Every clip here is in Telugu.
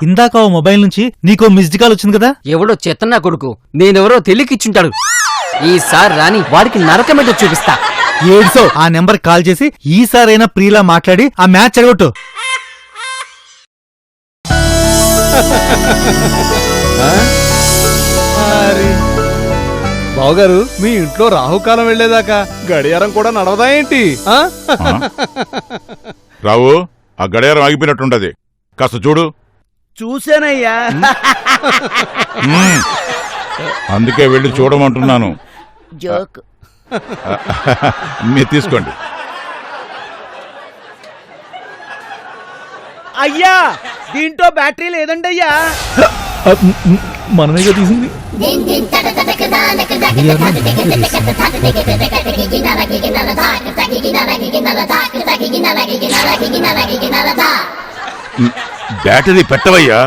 ఇందాక మొబైల్ నుంచి నీకో మిస్డ్ కాల్ వచ్చింది కదా. ఎవడో చెత్తన్నా కొడుకు, నేనెవరో తెలియకిచ్చుంటాడు. ఈసారి రాని వాడికి నరకమేటో చూపిస్తా. ఏడ్సో ఆ నెంబర్ కాల్ చేసి ఈసారైనా ప్రియులా మాట్లాడి ఆ మ్యాచ్ చెడగొట్టు. బావగారు, మీ ఇంట్లో రాహుకాలం వెళ్లేదాకా గడియారం కూడా నడవదా ఏంటి? రావు, ఆ గడియారం ఆగిపోయినట్టుంటది, కాస్త చూడు. చూసానయ్యా. అందుకే వెళ్ళి చూడమంటున్నాను. జోక్. మీరు తీసుకోండి. అయ్యా, దీంట్లో బ్యాటరీ లేదండి అయ్యా. మనమేగా తీసింది. బ్యాటరీ పెట్టవయ్యా.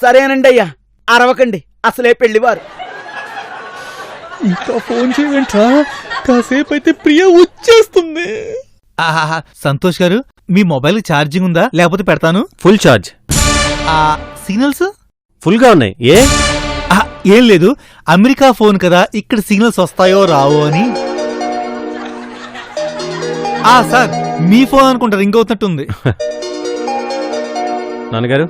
సరేనండి అయ్యా, అరవకండి, అసలే పెళ్లివారు. ఇంకా ఫోన్ చేయమంటా, కాసేపు అయితే ప్రియ వచ్చేస్తుంది. సంతోష్ గారు, మీ మొబైల్ ఛార్జింగ్ ఉందా? లేకపోతే పెడతాను. Full charge. సిగ్నల్స్ ఫుల్ గా ఉన్నాయి. ఏం లేదు, అమెరికా ఫోన్ కదా, ఇక్కడ సిగ్నల్స్ వస్తాయో రావో అని. సార్, మీ ఫోన్ అనుకుంటారు, ఇంకవుతున్నట్టుంది. నాన్నగారు,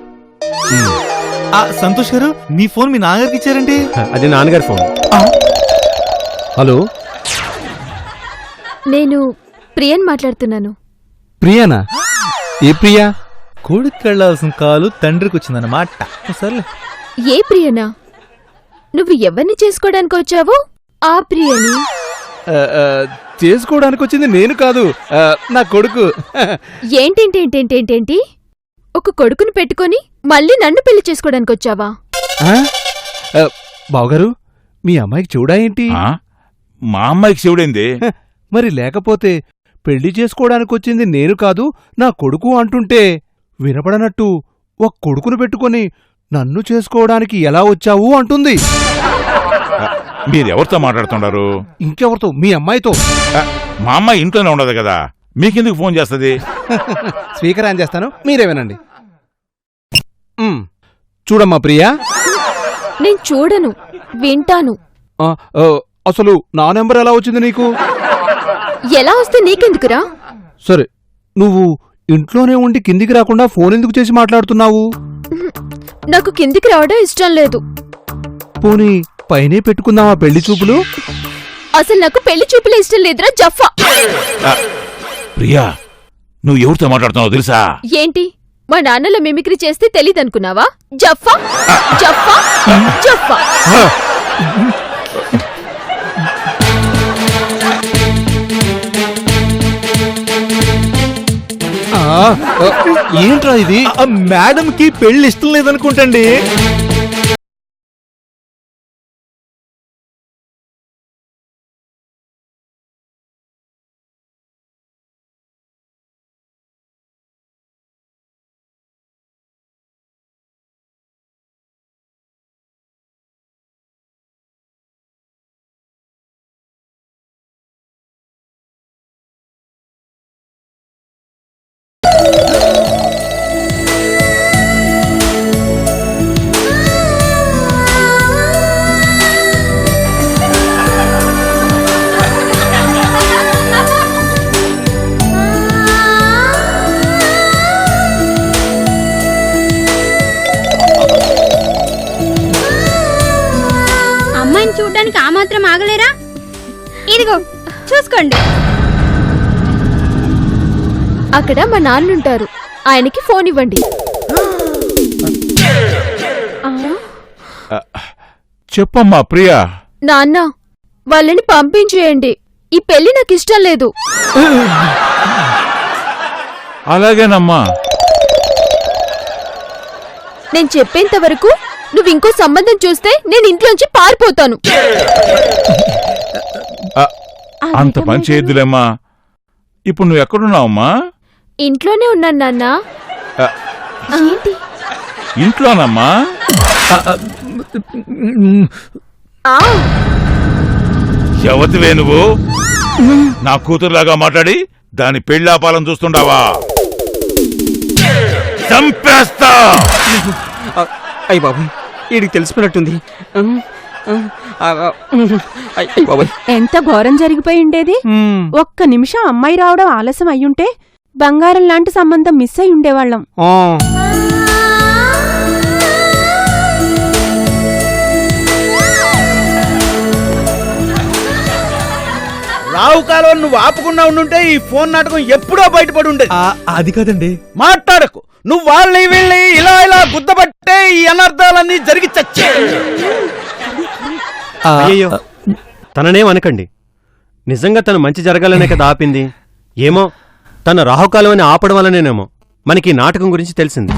సంతోష్ గారు, మీ ఫోన్ మీ నాన్నగారికి ఇచ్చారండి. అది నాన్నగారి ఫోన్. హలో, నేను ప్రియన్ మాట్లాడుతున్నాను. ప్రియానా? ఏ ప్రియా? కొడుకు వెళ్లాల్సిన కాలు తండ్రికి వచ్చిందన్నమాట. సర్లే. ఏ ప్రియనా? నువ్వు ఎవరిని చేసుకోవడానికి వచ్చావు? ఆ ప్రియని. చేసుకోవడానికి వచ్చింది నేను కాదు, నా కొడుకు. ఏంటేంటేంటేంటేంటి? ఒక కొడుకును పెట్టుకొని మళ్ళీ నన్ను పెళ్లి చేసుకోవడానికి వచ్చావా? బావగారు, మీ అమ్మాయికి చూడా ఏంటి? మా అమ్మాయికి శివుడైంది. మరి లేకపోతే పెళ్లి చేసుకోవడానికి వచ్చింది నేను కాదు, నా కొడుకు అంటుంటే వినపడనట్టు ఒక కొడుకును పెట్టుకొని నన్ను చేసుకోవడానికి ఎలా వచ్చావు అంటుంది. మీరెవరితో మాట్లాడుతున్నారు? ఇంకెవరితో? మీ అమ్మాయితో. మా అమ్మాయి ఇంట్లోనే ఉండదు కదా, మీకెందుకు ఫోన్ చేస్తుంది? స్పీకర్ ఆన్ చేస్తాను, మీరే వినండి. చూడమ్మా ప్రియా. నేను చూడను, వింటాను. అసలు నా నెంబర్ ఎలా వచ్చింది నీకు? ఎలా వస్తే నీకెందుకురా? సరే, నువ్వు ఇంట్లోనే ఉండి కిందికి రాకుండా ఫోన్ ఎందుకు చేసి మాట్లాడుతున్నావు? నాకు కిందికి రావడం ఇష్టం లేదు. పోనీ పైనే పెట్టుకుందామా పెళ్లి చూపులు? అసలు నాకు పెళ్లి చూపులే ఇష్టం లేదురా జఫా. ప్రియా, నువ్వు ఎవరితో మాట్లాడుతున్నావు తెలుసా? ఏంటి, మా నాన్నల మిమిక్రీ చేస్తే తెలీదనుకున్నావా? జఫా జఫా జఫా. ఏంట్రా ఇది? మేడం కి పెళ్లి ఇష్టం లేదనుకుంటండి. చూడ్డానికి ఆ మాత్రం ఆగలేరా? ఇదిగో చూసుకోండి. అక్కడ మా నాన్నుంటారు, ఆయనకి ఫోన్ ఇవ్వండి. చెప్పమ్మా ప్రియా. నాన్న, వాళ్ళని పంపించేయండి, ఈ పెళ్లి నాకు ఇష్టం లేదు. అలాగేనమ్మా. నేను చెప్పేంత వరకు నువ్వు ఇంకో సంబంధం చూస్తే నేను ఇంట్లోంచి పారిపోతాను. అంత పని చేయొద్దులేమ్మా. ఇప్పుడు నువ్వు ఎక్కడున్నావమ్మా? ఇంట్లోనే ఉన్నాను నాన్న. ఏంటి? ఇంట్లోనమ్మా? ఎవతివే నువ్వు? నా కూతురులాగా మాట్లాడి దాని పెళ్ళాపాలను చూస్తుండావా? చంపేస్తా. అయ్యి బాబు వీడికి తెలిసిపోయినట్టుంది. అయ్యి బాబు ఎంత ఘోరం జరిగిపోయి ఉండేది. ఒక్క నిమిషం అమ్మాయి రావడం ఆలస్యం అయ్యుంటే బంగారం లాంటి సంబంధం మిస్ అయి ఉండేవాళ్ళం. రావు కాలం నువ్వు ఆపుకున్నా ఉండుంటే ఈ ఫోన్ నాటకం ఎప్పుడో బయటపడి ఉండేది. అది కాదండి. మాట్లాడకు. నువ్వు వాళ్ళని వీళ్ళని ఇలా ఇలా గుద్దబట్టే ఈ అనర్థాలన్నీ జరిగి చచ్చే. అయ్యయ్యో తననేం అనకండి. నిజంగా తను మంచి జరగాలనే కదా ఆపింది. ఏమో తన రాహుకాలం అని ఆపడం వల్లనేనేమో మనకి ఈ నాటకం గురించి తెలిసింది.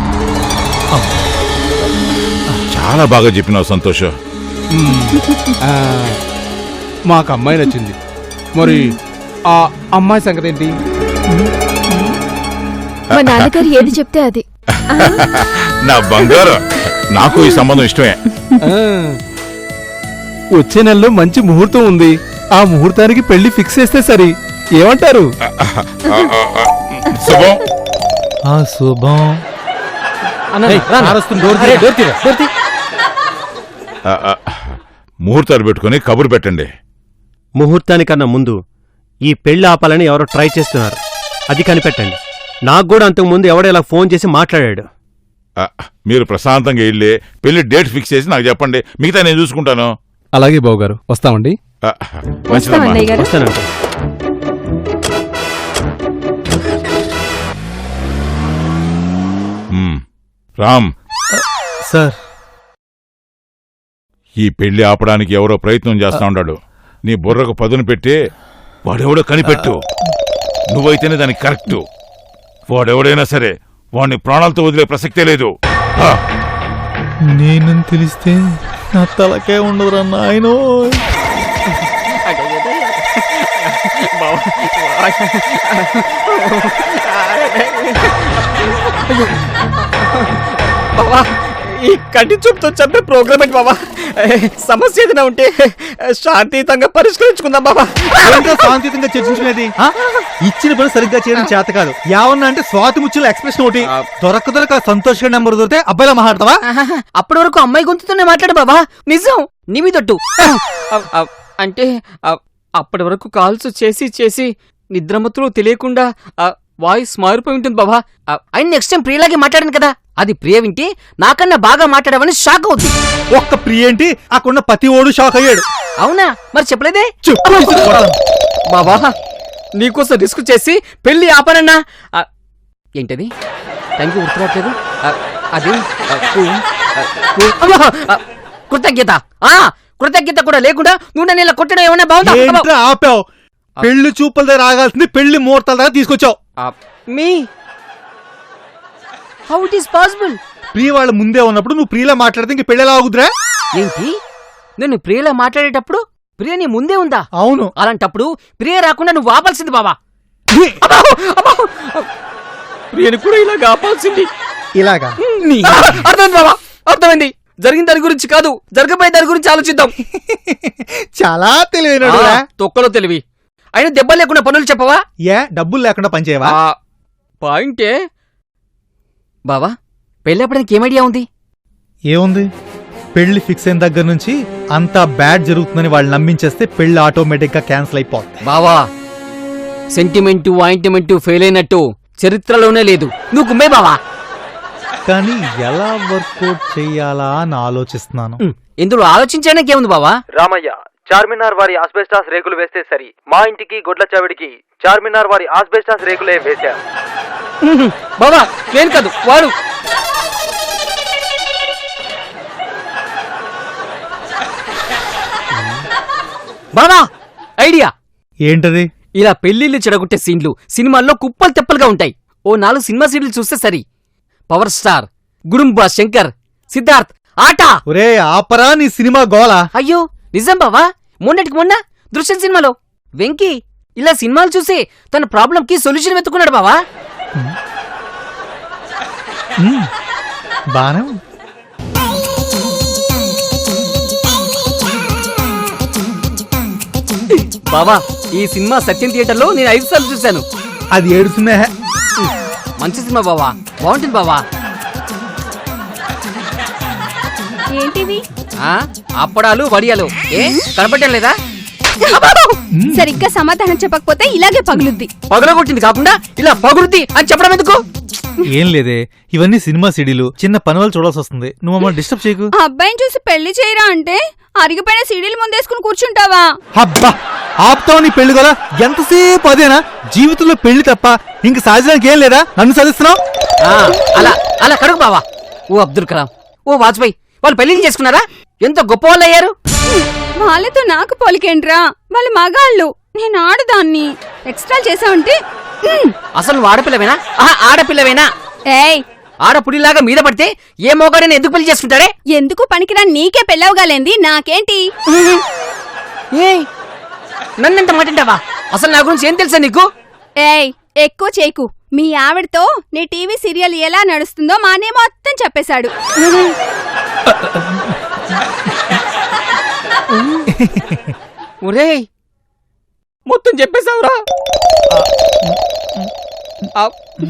చాలా బాగా చెప్పినావు సంతోష్. మాకు అమ్మాయి నచ్చింది. మరి ఆ అమ్మాయి సంగతి ఏంటి? మా నాన్నగారు ఏది చెప్తే అది. నా బంగారు, నాకు ఈ సంబంధం ఇష్టమే. వచ్చే నెలలో మంచి ముహూర్తం ఉంది. ఆ ముహూర్తానికి పెళ్లి ఫిక్స్ చేస్తే సరి. ఏమంటారు? శుభం. శుభం. ముహూర్తాలు పెట్టుకుని కబురు పెట్టండి. ముహూర్తానికన్నా ముందు ఈ పెళ్లి ఆపాలని ఎవరో ట్రై చేస్తున్నారు. అది కనిపెట్టండి. నాకు కూడా అంతకుముందు ఎవడో ఇలా ఫోన్ చేసి మాట్లాడాడు. మీరు ప్రశాంతంగా వెళ్ళి పెళ్లి డేట్ ఫిక్స్ చేసి నాకు చెప్పండి. మిగతా నేను చూసుకుంటాను. అలాగే బాబు గారు, వస్తామండి. మంచిదమ్మా. వస్తానండి. రామ్, సార్, ఈ పెళ్లి ఆపడానికి ఎవరో ప్రయత్నం చేస్తా ఉన్నాడు. నీ బుర్రకు పదును పెట్టి వాడెవడో కనిపెట్టు. నువ్వైతేనే దానికి కరెక్టు. వాడెవడైనా సరే వాడిని ప్రాణాలతో వదిలే ప్రసక్తే లేదు. నేనని తెలిస్తే నా తలకే ఉండదురా నాయనో. బాబా ఈ కంటి చూపుతో చంపే ప్రోగ్రామ్ ఏంటి బాబా? సమస్య ఏదైనా ఉంటే శాంతియుతంగా పరిష్కరించుకుందాం బాబా. శాంతియుతంగా చర్చించుకునేది. ఇచ్చిన పని సరిగ్గా చేయడం చేత కాదు. యావన్నా అంటే స్వాతి ముచ్చుల ఎక్స్ప్రెషన్ ఒకటి దొరక సంతోష్ గారి నెంబర్ దొరికితే అబ్బాయిలా మాట్లాడతావా? అప్పటి వరకు అమ్మాయి గొంతుతోనే మాట్లాడు బాబా. నిజం నిమి తట్టు. అంటే అప్పటి వరకు కాల్స్ చేసి చేసి నిద్రమత్తులో తెలియకుండా వాయిస్ మారిపోయి ఉంటుంది బాబా. ఆయన నెక్స్ట్ టైం ప్రియలాగే మాట్లాడాను కదా, అది ప్రియ వింటే నాకన్నా బాగా మాట్లాడమని షాక్ అవుతుంది. ఒక్క ప్రియ ఏంటి, అక్కడున్న ప్రతి ఓడు షాక్ అయ్యాడు. అవునా? మరి చెప్పలేదే బాబా. నీకోసం రిస్క్ చేసి పెళ్లి ఆపనన్నా. ఏంటది? థ్యాంక్ యూ గుర్తురాట్లేదు. అది కృతజ్ఞత. కృతజ్ఞత కూడా లేకుండా నువ్వు నన్ను ఇలా కొట్టడం ఏమన్నా బాగుందా? ఆపావు. పెళ్లి చూపుల దగ్గర ఆగాల్సింది పెళ్లి ముహూర్తాల దగ్గర తీసుకొచ్చావు. మీ how it is possible? Priya వాళ్ళ ముందే ఉన్నప్పుడు నువ్వు ప్రియలా మాట్లాడితే ఇంక పెళ్లి ఎలా ఆగుద్రా? ఏంటి? నేను ప్రియలా మాట్లాడేటప్పుడు ప్రియ నీ ముందే ఉందా? అవును. అలాంటప్పుడు ప్రియ రాకుండా నువ్వు ఆపాల్సింది బాబా. ప్రియని కూడా ఇలాగా ఆపాల్సింది. ఇలాగా అర్థమైంది బాబా, అర్థమైంది. జరిగిన దాని గురించి కాదు, జరగబోయే దాని గురించి ఆలోచిద్దాం. చాలా తెలివైన తొక్కలో తెలివి. అయినా దెబ్బ లేకుండా పనులు చెప్పవా? ఏ డబ్బులు లేకుండా పనిచేయవా? పాయింటే బావా. పెళ్ళప్పడానికి ఏం ఐడియా ఉంది? ఏముంది, పెళ్లి ఫిక్స్ అయిన దగ్గర నుంచి అంతా బ్యాడ్ జరుగుతుందని వాళ్ళు నమ్మించేస్తే పెళ్లి ఆటోమేటిక్ గా క్యాన్సిల్ అయిపోతుంది. బావా, సెంటిమెంటు ఆయింట్మెంటు ఫెయిల్ అయినట్టు చరిత్రలోనే లేదు. నువ్వు కుమ్మే బావా. కానీ ఎలా వర్కౌట్ చెయ్యాలా అని ఆలోచిస్తున్నాను. ఇందులో ఆలోచించడానికి ఏముంది బావా? రామయ్య, చార్మినార్ వారి ఆస్బెస్టాస్ రేకులు వేస్తే సరి. మా ఇంటికి గొడ్ల చావిడికి చార్మినార్ వారి ఆస్బెస్టాస్ రేకులే వేశారు. బావా నేను కాదు, వాడు. బావా ఐడియా. ఏంటది? ఇలా పెళ్లిళ్ళు చెడగొట్టే సీన్లు సినిమాల్లో కుప్పలు తెప్పలుగా ఉంటాయి. ఓ 4 సినిమా సీన్లు చూస్తే సరి. పవర్ స్టార్, గుడుంబా శంకర్, సిద్ధార్థ్ ఆట. ఒరే ఆపరా నీ సినిమా గోలా. అయ్యో నిజం బావా. మొన్నటికి మొన్న దృశ్యం సినిమాలో వెంకీ ఇలా సినిమాలు చూసి తన ప్రాబ్లం కి సొల్యూషన్ వెతుకున్నాడు బావా. బానే ఉంది. బావా ఈ సినిమా సత్యం థియేటర్లో నేను 5 సార్లు చూశాను. అది ఏడుస్తున్నా. మంచి సినిమా బావా, బాగుంటుంది బావా. ఏంటివి? అప్పడాలు వడియాలు ఏ కనపడటం లేదా? సరిగ్గా సమాధానం చెప్పకపోతే ఇలాగే పగులుద్ది. పగలగొట్టింది కాకుండా ఇలా పగులుద్ది అని చెప్పడం ఎందుకు? ఏం లేదే, ఇవన్నీ సినిమా సీడీలు, చిన్న పని వాళ్ళు చూడాల్సి వస్తుంది. నువ్వు మమ్మల్ని డిస్టర్బ్ చేయకు. ఆ అబ్బాయిని చూసి పెళ్లి చేయరా అంటే అరిగిపోయిన సీడీలు ముందేసుకుని కూర్చుంటావా? అబ్బా ఆపుతావు నీ పెళ్లి కదా, ఎంతసేపు అదేనా? జీవితంలో పెళ్లి తప్ప ఇంక సాధించడానికి ఏం లేదా? నన్ను సాధిస్తున్నావు. అలా అలా కడుగు బావా. ఓ అబ్దుల్ కలాం, ఓ వాజ్పేయి వాళ్ళు పెళ్లి చేసుకున్నారా? ఎంత గొప్ప వాళ్ళు అయ్యారు. వాళ్ళతో నాకు పోలికేంట్రా, వాళ్ళు మగాళ్ళు, నేను ఆడదాన్ని. ఎక్స్ట్రా చేసావంటే అసలు నువ్వు ఆడపిల్లవేనా? ఆడపిల్లవేనా? ఏయ్, ఆడపుడిలాగా మీద పడితే ఏ మోగాడని ఎందుకు పెళ్లి చేసుకుంటాడే? ఎందుకు పనికిరా నీకే పెళ్ళవగాలేంది, నాకేంటి? ఏయ్ నన్నెంత మాటింటావా? అసలు నా గురించి ఏం తెలుసా నీకు? ఏయ్ ఎక్కువ చేయకు. మీ ఆవిడతో నీ టీవీ సీరియల్ ఎలా నడుస్తుందో మా అన్నయ్య మొత్తం చెప్పేశాడు. ఒరేయ్ మొత్తం చెప్పేశావురా.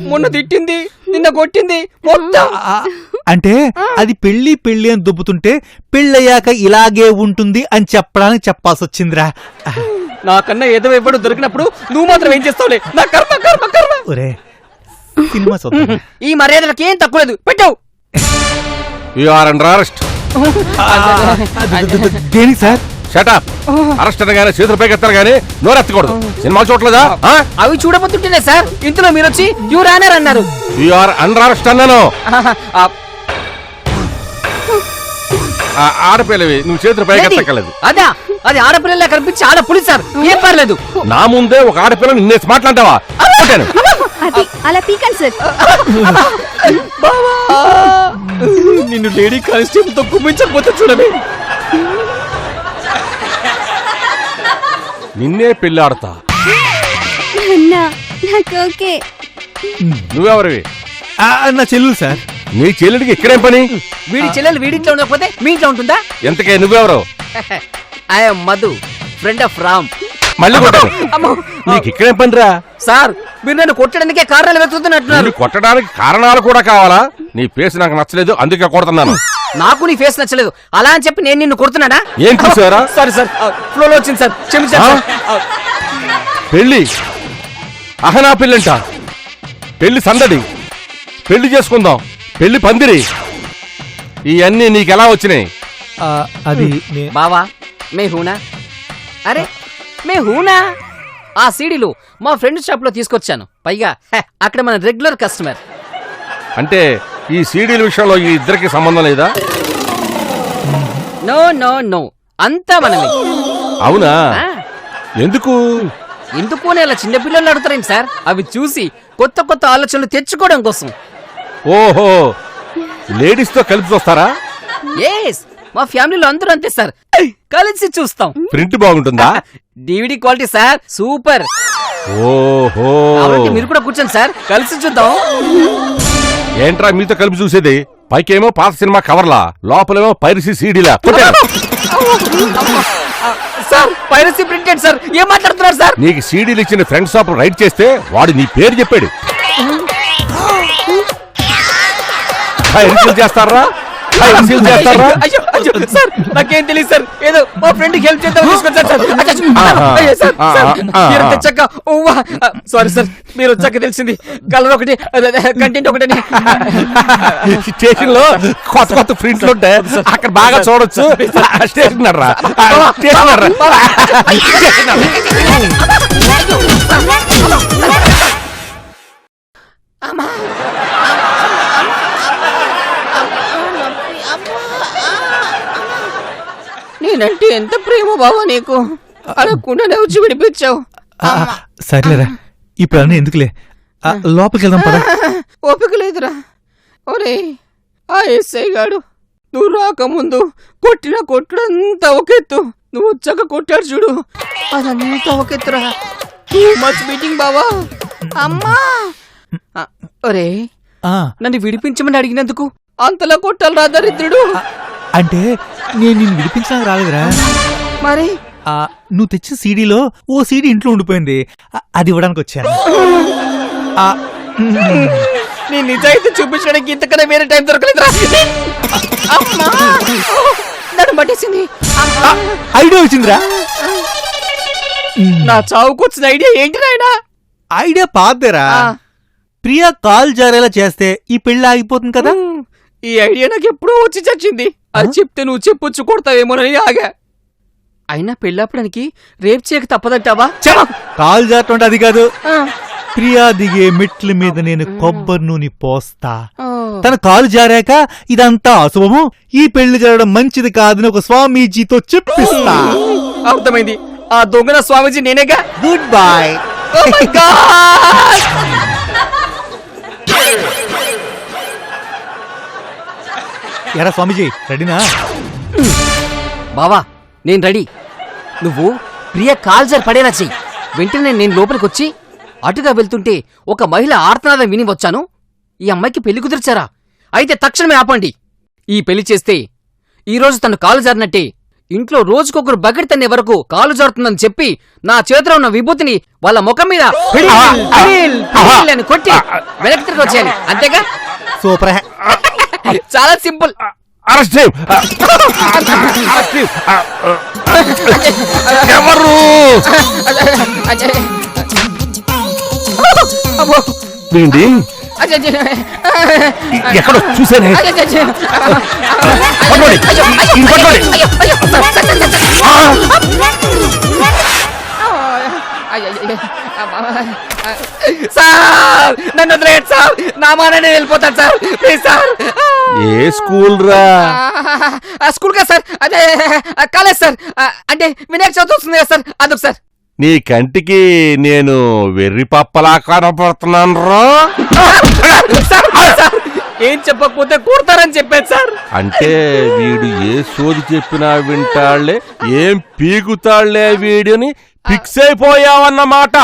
మొన్న తిట్టింది, నిన్న కొట్టింది మొత్తం. అంటే అది పెళ్లి పెళ్లి అని దుబ్బుతుంటే పెళ్ళయ్యాక ఇలాగే ఉంటుంది అని చెప్పడానికి చెప్పాల్సి వచ్చిందిరా. నాకన్నా ఏదో ఎప్పుడు దొరికినప్పుడు నువ్వు మాత్రం ఏం చేస్తావులే? నా కర్మ కర్మ కర్మ. ఒరే సినిమా చూద్దాం. ఈ మర్యాదలకి ఏం తక్కువ లేదు, పెట్టావు. దేనికి సార్? షటప్. అరెస్ట్ అనగానే చేతులు పైకెత్తారు గానీ నోరెత్తకూడదు. సినిమా చూడలేదా? అవి చూడబోతుంటేనే సార్ ఇందులో మీరు వచ్చి యూ రానర్ అన్నారు. యు ఆర్ అండర్ అరెస్ట్ అన్నాను. ఆడపిల్లవి, నువ్వు చేతులు పైకెత్తకలేదు. అదా అది ఆడపిల్లలా కనిపించి ఆడపులి సార్, ఏం పర్లేదు. నా ముందే ఒక ఆడపిల్లని నిన్నేసి మాట్లాడతావా? అది అలా పీకండి సార్. నిన్ను లేడీ కానిస్టేబుల్ తో కుమ్మించకపోతే చూడవే. నిన్నే పెళ్లి ఆడతా. నాకు ఓకే. నువ్వెవరివి? నా చెల్లెలు సార్. నీ చెల్లెడికి ఇక్కడేం పని? వీడి చెల్లెలు వీడింట్లో ఉండకపోతే మీ ఇంట్లో ఉంటుందా? ఎంతకే నువ్వెవరు? I'm Madhu, friend of Ram. మళ్ళీ కొట్టారు. నీకు ఇక్కడేం పనిరా? సార్ మీరు నన్ను కొట్టడానికే కారణాలు వెతుకుతున్నట్టున్నారు. కొట్టడానికి కారణాలు కూడా కావాలా? నీ ఫేస్ నాకు నచ్చలేదు, అందుకే కొడుతున్నాను. నాకు నీ ఫేస్ నచ్చలేదు అలా అని చెప్పి నేను నిన్ను కొడుతున్నానా? ఏం చూసారా? సారీ సార్, ఫ్లోలో వచ్చింది సార్, క్షమించండి. పెళ్లి అహనా పెళ్ళంట, పెళ్లి సందడి, పెళ్లి చేసుకుందాం, పెళ్లి పందిరి, ఇవన్నీ నీకెలా వచ్చినాయి? అది బావా మే హూనా. అరే మే హూనా. ఆ సీడీలు మా ఫ్రెండ్ షాప్ లో తీసుకొచ్చాను. పైగా అక్కడ మన రెగ్యులర్ కస్టమర్. అంటే ఈ సీడీల విషయంలో ఈ ఇద్దరికి సంబంధం లేదా? నో నో నో, అంతా మనమే. అవునా? ఎందుకు? ఎందుకు అని అలా చిన్నపిల్లలు అడుగుతారేంటి సార్? అవి చూసి కొత్త కొత్త ఆలోచనలు తెచ్చుకోవడం కోసం. ఓహో, లేడీస్ తో కలిపి చూస్తారా? ఎస్, మా ఫ్యామిలీలో అందరూ అంతే సార్, కలిసి చూస్తాం. ప్రింట్ బాగుంటుందా? DVD quality sir, super. ఓహో, మీరు కూడా కూర్చోండి సార్, కలిసి చూద్దాం. ఏంట్రా మీతో కలిపి చూసేది? పైకేమో పాత సినిమా కవర్లా, లోపలేమో పైరసీ సీడీలా. సార్ పైరసీ ప్రింటెడ్ సార్, ఏం మాట్లాడుతున్నారు సార్? నీకు సీడీలు ఇచ్చిన ఫ్రెండ్ షాప్ రైట్ చేస్తే వాడు నీ పేరు చెప్పాడు. చేస్తారా? అయ్యో అయ్యో సార్, నాకేం తెలియదు సార్, ఏదో మా ఫ్రెండ్ కి హెల్ప్ చేద్దాం తీసుకొచ్చారు సార్. సారీ సార్, మీరు వచ్చాక తెలిసింది. కలర్ ఒకటి, కంటెంట్ ఒకటి. స్టేషన్ లో కొత్త కొత్త ప్రింట్లు ఉంటాయి, అక్కడ బాగా చూడొచ్చు. స్టేషన్ రా, నేనంటే ఎంత ప్రేమ బావా నీకు, అడగకుండానే వచ్చి విడిపించావు. సర్లేరా, ఇప్పుడు అన్నీ ఎందుకులే, లోపలికి వెళ్దాం పద. ఓపిక లేదురా. ఒరే ఆ ఎస్ఐ గాడు నువ్వు రాకముందు కొట్టిన కొట్టుడంతా ఒకెత్తు, నువ్వు వచ్చాక కొట్టాడు చూడు, అదంతా ఒకెత్తురా. మచ్ మీటింగ్ బావా. అమ్మా ఒరే, నన్ను విడిపించమని అడిగినందుకు అంతలా కొట్టాలరా దరిద్రుడు. అంటే నేను నిన్ను విడిపించడానికి రాలేదురా. మరి నువ్వు తెచ్చిన సీడీలో ఓ సీడీ ఇంట్లో ఉండిపోయింది, అది ఇవ్వడానికి వచ్చాను. నీ నిజాయితీ చూపించడానికి ఇంతకన్నా వేరే టైం దొరకలేదురా. అమ్మా! నన్ను పట్టేసింది. ఐడియా వచ్చిందిరా. నా చావుకు వచ్చిన ఐడియా ఏంటి నాయనా? ఐడియా పాతేరా. ప్రియా కాల్ జారేలా చేస్తే ఈ పెళ్లి ఆగిపోతుంది కదా. ఈ ఐడియా నాకు ఎప్పుడూ వచ్చి చచ్చింది. అది చెప్తే నువ్వు చెప్పొచ్చు కొడతావేమోనని ఆగా. అయినా పెళ్ళాపడానికి రేపు చేయక తప్పదంటావా? కాల్ జారటం అది కాదు. ప్రియా దిగే మెట్ల మీద నేను కొబ్బరి నూనె పోస్తా. తన కాలు జారాక ఇదంతా అశుభము, ఈ పెళ్లి జరగడం మంచిది కాదని ఒక స్వామీజీతో చెప్పిస్తా. అర్థమైంది. ఆ దొంగన స్వామీజీ నేనేగా. Good bye. ఎరా స్వామీజీ రెడీనా? బావా నేను రెడీ. నువ్వు ప్రియ కాల్జర్ పడేలా చెయ్యి. వెంటనే నేను లోపలికి వచ్చి అటుగా వెళ్తుంటే ఒక మహిళ ఆర్తనాదం విని వచ్చాను. ఈ అమ్మాయికి పెళ్లి కుదిర్చారా? అయితే తక్షణమే ఆపండి. ఈ పెళ్లి చేస్తే ఈరోజు తను కాలు జారినట్టే. ఇంట్లో రోజుకొకరు బకెట్ తన్నే వరకు కాలు జారుతుందని చెప్పి నా చేతిలో ఉన్న విభూతిని వాళ్ళ ముఖం మీద అని కొట్టి వెనక్కి తిరిగి వచ్చేయాలి. అంతేగా? సూపర్. చాలా సింపుల్. ఎవరు ఏంటి ఎక్కడో చూసానే. సార్ నన్ను వదిలేయండి సార్. నా మాననే వెళ్ళిపోతాను sir. Please sir. A school రా? స్కూల్ కదా సార్. అదే కాలేజ్ సార్. అంటే వినాయక చవితి వస్తుంది కదా సార్, అందుకు సార్. నీ కంటికి నేను వెర్రి పప్పలా కనపడుతున్నాను రా. ఏం చెప్పకపోతే కొడతారని చెప్పాను సార్. అంటే వీడు ఏ సోది చెప్పినా వింటాళ్లే, ఏం పీకుతాళ్లే వీడిని ఫిక్స్ అయిపోయావన్నమాట.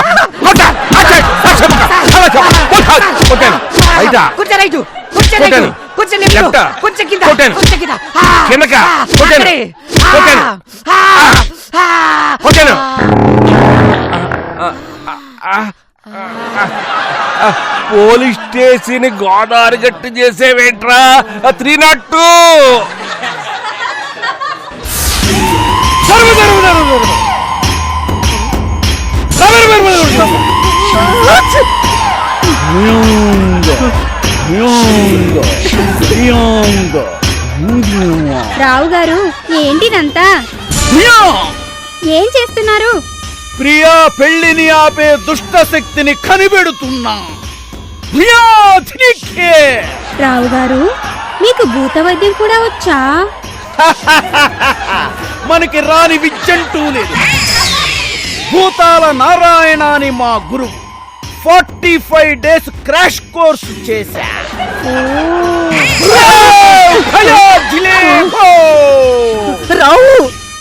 పోలీస్ స్టేషన్ గోదావరి గట్టు చేసేవేంట్రా 302. రావు గారు ఏంటిదంతా? ఏం చేస్తున్నారు? ప్రియా పెళ్లిని ఆపే దుష్ట శక్తిని కనిపెడుతున్నా. రావు గారు మీకు భూత వైద్యం కూడా వచ్చా? మనకి రాని విద్యంటూ లేదు. భూతాల నారాయణ అని మా గురువు 45 డేస్ క్రాష్ కోర్సు చేశా. రావు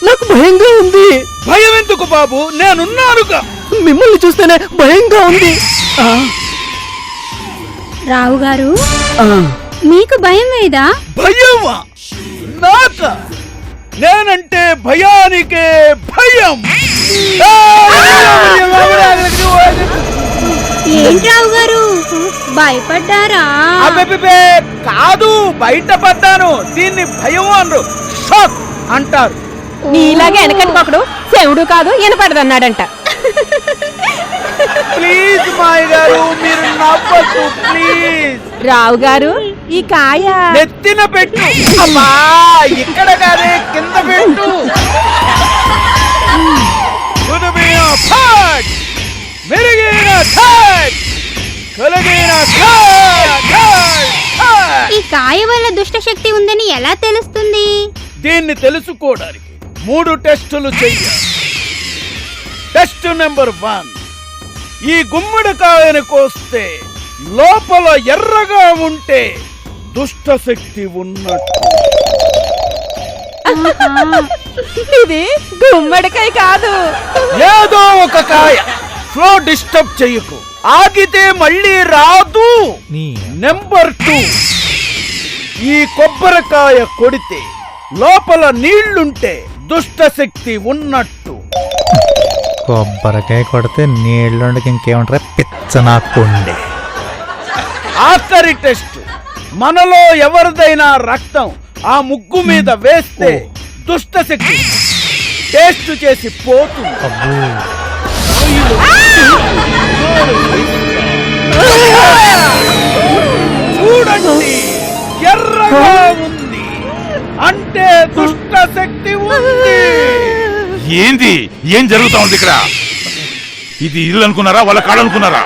నాకు భయంగా ఉంది. భయం ఎందుకు బాబు, నేనున్నానుగా. మిమ్మల్ని చూస్తేనే భయంగా ఉంది. రావు గారు మీకు భయం లేదా? భయమా? నాక? నేనంటే భయానికే భయం. ఏంటి రావు గారు భయపడ్డారా? అబ్బే కాదు, బయటపడ్డాను. దీన్ని భయం అనరు, షాక్ అంటారు. నీలాగే వెనకటి పక్కడు శివుడు కాదు వినపడదన్నాడంట. ప్లీజ్ మాయ గారు మీరు నవ్వద్దు ప్లీజ్. రావు గారు ఈ కాయ నెత్తిన పెట్టు. అమ్మా ఇక్కడ కాదే కింద పెట్టు. మెరుగైన ఈ కాయ వల్ల దుష్ట శక్తి ఉందని ఎలా తెలుస్తుంది? దీన్ని తెలుసుకోవడానికి 3 టెస్టులు చెయ్యాలి. టెస్ట్ నెంబర్ 1, ఈ గుమ్మడికాయను కోస్తే లోపల ఎర్రగా ఉంటే దుష్ట శక్తి ఉన్నట్టు. ఇది గుమ్మడికాయ కాదు, ఏదో ఒక కాయ. ఫ్లో డిస్టర్బ్ చెయ్యకు, ఆగితే మళ్ళీ రాదు. నెంబర్ 2, ఈ కొబ్బరికాయ కొడితే లోపల నీళ్లుంటే దుష్ట శక్తి ఉన్నట్టు. కొబ్బరికాయ కొడితే నీళ్ళకి ఇంకేమంటారా పిచ్చ నాకుండే. ఆఖరి టెస్ట్. మనలో ఎవరిదైనా రక్తం ఆ ముగ్గు మీద వేస్తే దుష్ట శక్తి టేస్ట్ చేసి పోతుంది. చూడండి, ఎర్రగా ఉంది అంటే దుష్ట శక్తి ఉంది. ఏంది? ఏం జరుగుతా ఉంది ఇక్కడ? ఇది ఇల్లు అనుకున్నారా, వాళ్ళ కాళ్ళు అనుకున్నారా?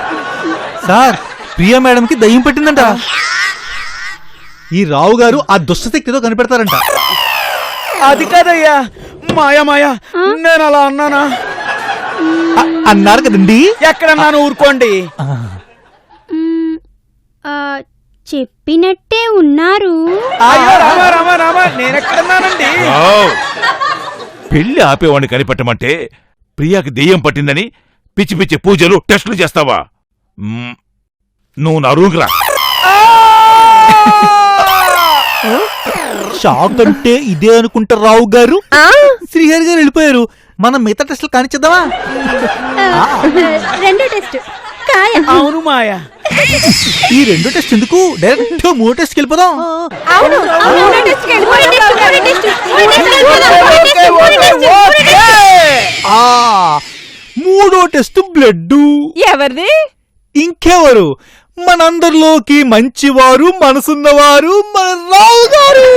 సార్, ప్రియా మేడంకి దయ్యం పట్టిందంట. ఈ రావు గారు ఆ దుష్టశక్తితో కనిపెడతారంట. అది కాదయ్యా, మాయా నేను అలా అన్నానా? అన్నారు కదండి. ఎక్కడన్నాను, ఊరుకోండి. చెప్పినట్టే ఉన్నారు. అయ్యో రామా నేనెక్కడన్నానండి? పెళ్లి ఆపేవాడిని కనిపెట్టమంటే ప్రియాకి దెయ్యం పట్టిందని పిచ్చి పిచ్చి పూజలు టెస్టులు చేస్తావా? నువ్వు నా రూమ్కి రా. షాక్ అంటే ఇదే అనుకుంటారు రావు గారు. శ్రీహరి గారు వెళ్ళిపోయారు. మనం మిగతా టెస్టులు కానిచ్చేద్దామా? రెండో టెస్ట్ అవును మాయా. ఈ రెండో టెస్ట్ ఎందుకు, డైరెక్ట్ మూడో టెస్ట్ వెళ్ళిపోదాం. మూడో టెస్ట్ బ్లడ్. ఎవరిది? ఇంకెవరు? మనందరిలోకి మంచివారు, మనసున్నవారు మన రావు గారు.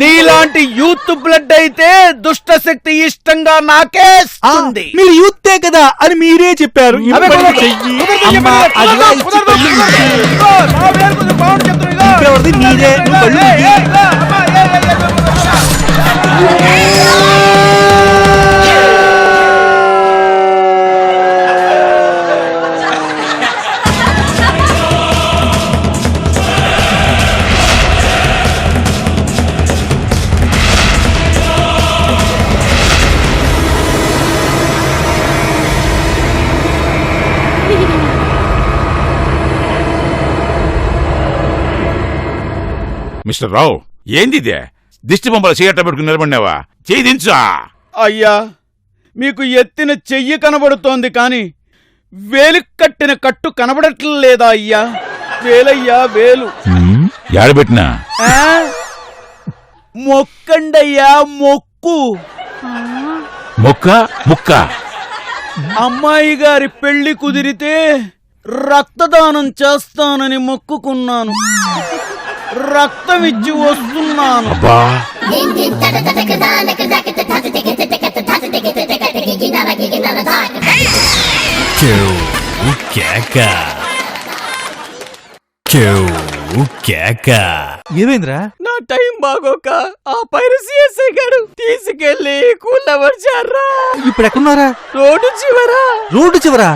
నీలాంటి యూత్ బ్లడ్ అయితే దుష్ట శక్తి ఇష్టంగా నాకేస్తుంది. మీరు యూతే కదా అని మీరే చెప్పారు. మీరే మిస్టర్ రావు, ఏంది ఇదే? దిష్టి బొమ్మల చేయట పెట్టుకుని నిలబడినావా? చేయి దించా. అయ్యా, మీకు ఎత్తిన చెయ్యి కనబడుతోంది కాని వేలు కట్టిన కట్టు కనబడట్లేదు లేదా అయ్యా? వేలయ్యా వేలు. యాడబెట్టినా? మొక్కండయ్యా మొక్కు. మొక్క ముక్క. అమ్మాయి గారి పెళ్లి కుదిరితే రక్తదానం చేస్తానని మొక్కుకున్నాను. రక్తం ఇచ్చి వస్తున్నాను. అబ్బా, ఏమైందిరా? నా టైం బాగోక ఆ పైరసీ ఎస్ఐ గారు తీసుకెళ్లి కూలవర్చారా. ఇప్పుడు ఎక్కడున్నారా? రోడ్డు చివరా. రోడ్డు చివరా?